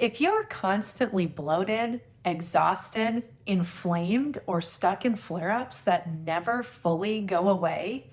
If you're constantly bloated, exhausted, inflamed, or stuck in flare-ups that never fully go away,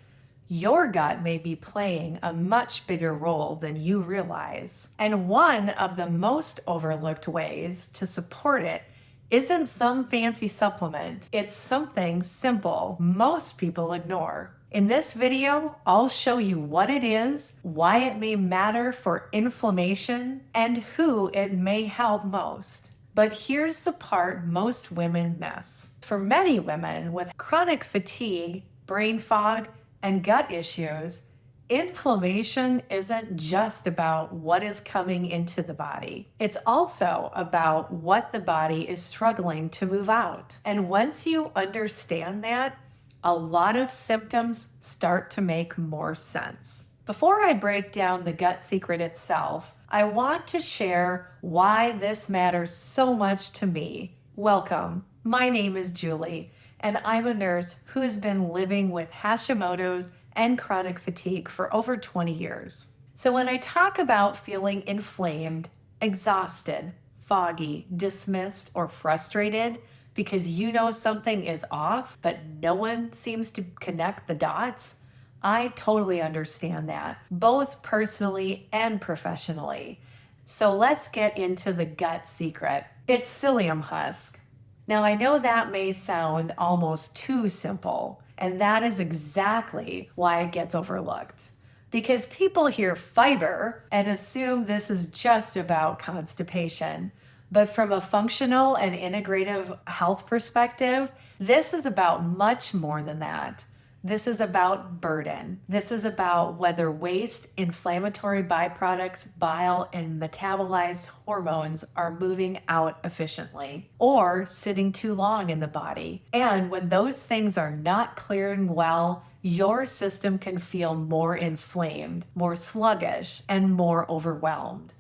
your gut may be playing a much bigger role than you realize. And one of the most overlooked ways to support it isn't some fancy supplement. It's something simple most people ignore. In this video, I'll show you what it is, why it may matter for inflammation, and who it may help most. But here's the part most women miss. For many women with chronic fatigue, brain fog, and gut issues, inflammation isn't just about what is coming into the body. It's also about what the body is struggling to move out. And once you understand that, a lot of symptoms start to make more sense. Before I break down the gut secret itself, I want to share why this matters so much to me. Welcome. My name is Julie, and I'm a nurse who has been living with Hashimoto's and chronic fatigue for over 20 years. So when I talk about feeling inflamed, exhausted, foggy, dismissed, or frustrated because you know something is off, but no one seems to connect the dots, I totally understand that, both personally and professionally. So let's get into the gut secret. It's psyllium husk. Now, I know that may sound almost too simple, and that is exactly why it gets overlooked. Because people hear fiber and assume this is just about constipation. But from a functional and integrative health perspective, this is about much more than that. This is about burden. This is about whether waste, inflammatory byproducts, bile, and metabolized hormones are moving out efficiently or sitting too long in the body. And when those things are not clearing well, your system can feel more inflamed, more sluggish, and more overwhelmed.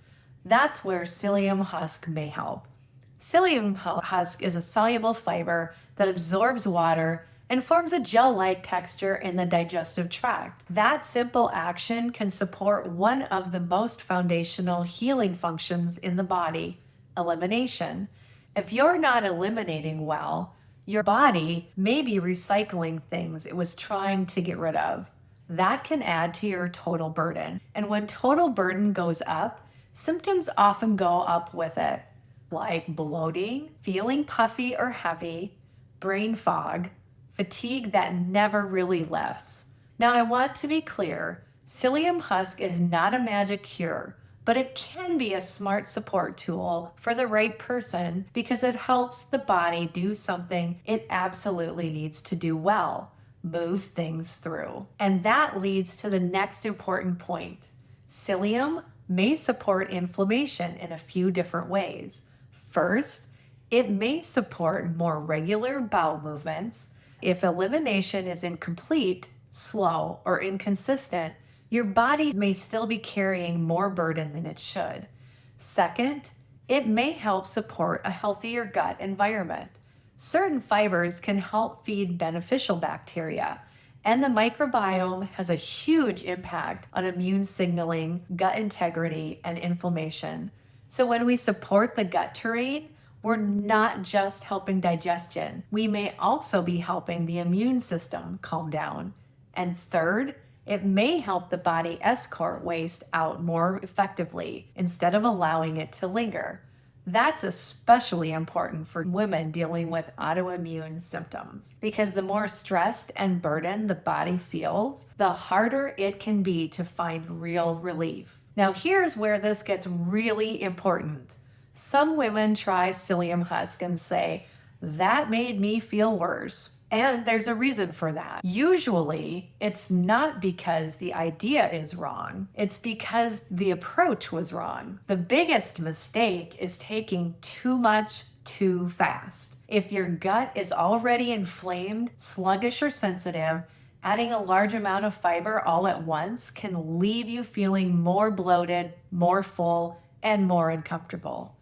That's where psyllium husk may help. Psyllium husk is a soluble fiber that absorbs water and forms a gel-like texture in the digestive tract. That simple action can support one of the most foundational healing functions in the body, elimination. If you're not eliminating well, your body may be recycling things it was trying to get rid of. That can add to your total burden. And when total burden goes up, symptoms often go up with it, like bloating, feeling puffy or heavy, brain fog, fatigue that never really lifts. Now, I want to be clear, psyllium husk is not a magic cure, but it can be a smart support tool for the right person because it helps the body do something it absolutely needs to do well, move things through. And that leads to the next important point. Psyllium may support inflammation in a few different ways. First, it may support more regular bowel movements. If elimination is incomplete, slow, or inconsistent, your body may still be carrying more burden than it should. Second, it may help support a healthier gut environment. Certain fibers can help feed beneficial bacteria, and the microbiome has a huge impact on immune signaling, gut integrity, and inflammation. So when we support the gut terrain, we're not just helping digestion. We may also be helping the immune system calm down. And third, it may help the body escort waste out more effectively instead of allowing it to linger. That's especially important for women dealing with autoimmune symptoms because the more stressed and burdened the body feels, the harder it can be to find real relief. Now, here's where this gets really important. Some women try psyllium husk and say, that made me feel worse. And there's a reason for that. Usually, it's not because the idea is wrong. It's because the approach was wrong. The biggest mistake is taking too much too fast. If your gut is already inflamed, sluggish, or sensitive, adding a large amount of fiber all at once can leave you feeling more bloated, more full, and more uncomfortable.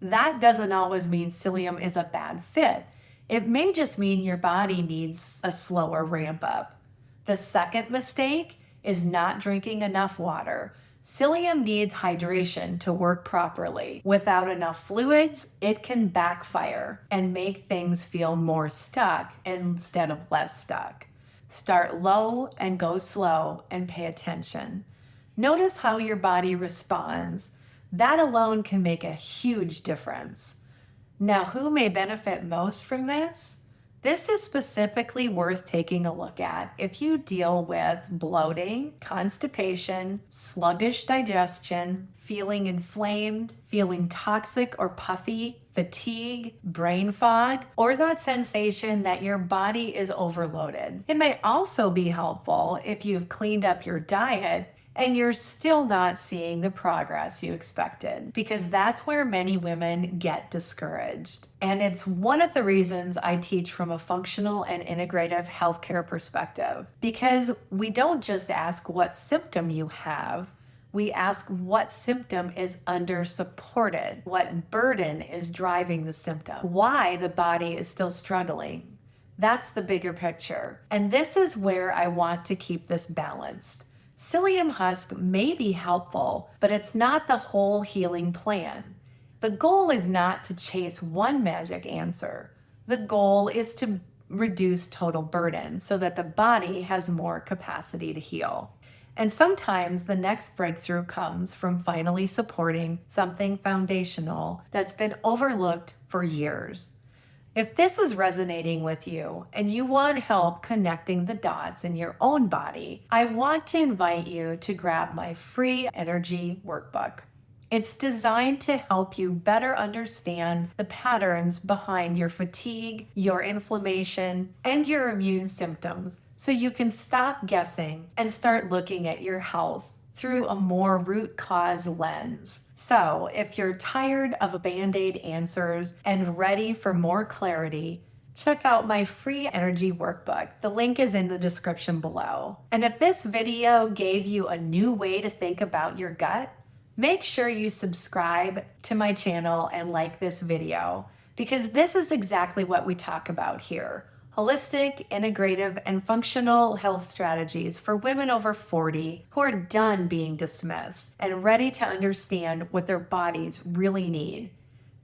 That doesn't always mean psyllium is a bad fit. It may just mean your body needs a slower ramp up. The second mistake is not drinking enough water. Psyllium needs hydration to work properly. Without enough fluids, it can backfire and make things feel more stuck instead of less stuck. Start low and go slow and pay attention. Notice how your body responds. That alone can make a huge difference. Now, who may benefit most from this? This is specifically worth taking a look at if you deal with bloating, constipation, sluggish digestion, feeling inflamed, feeling toxic or puffy, fatigue, brain fog, or that sensation that your body is overloaded. It may also be helpful if you've cleaned up your diet and you're still not seeing the progress you expected, because that's where many women get discouraged. And it's one of the reasons I teach from a functional and integrative healthcare perspective, because we don't just ask what symptom you have, we ask what symptom is under supported, what burden is driving the symptom, why the body is still struggling. That's the bigger picture. And this is where I want to keep this balanced. Psyllium husk may be helpful, but it's not the whole healing plan. The goal is not to chase one magic answer. The goal is to reduce total burden so that the body has more capacity to heal. And sometimes the next breakthrough comes from finally supporting something foundational that's been overlooked for years. If this is resonating with you and you want help connecting the dots in your own body, I want to invite you to grab my free energy workbook. It's designed to help you better understand the patterns behind your fatigue, your inflammation, and your immune symptoms so you can stop guessing and start looking at your health through a more root cause lens. So if you're tired of Band-Aid answers and ready for more clarity, check out my free energy workbook. The link is in the description below. And if this video gave you a new way to think about your gut, make sure you subscribe to my channel and like this video, because this is exactly what we talk about here. Holistic, integrative, and functional health strategies for women over 40 who are done being dismissed and ready to understand what their bodies really need.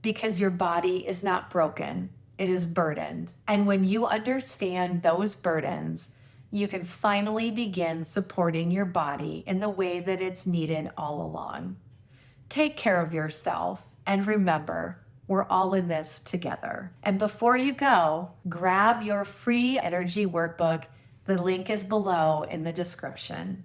Because your body is not broken, it is burdened. And when you understand those burdens, you can finally begin supporting your body in the way that it's needed all along. Take care of yourself, and remember, we're all in this together. And before you go, grab your free energy workbook. The link is below in the description.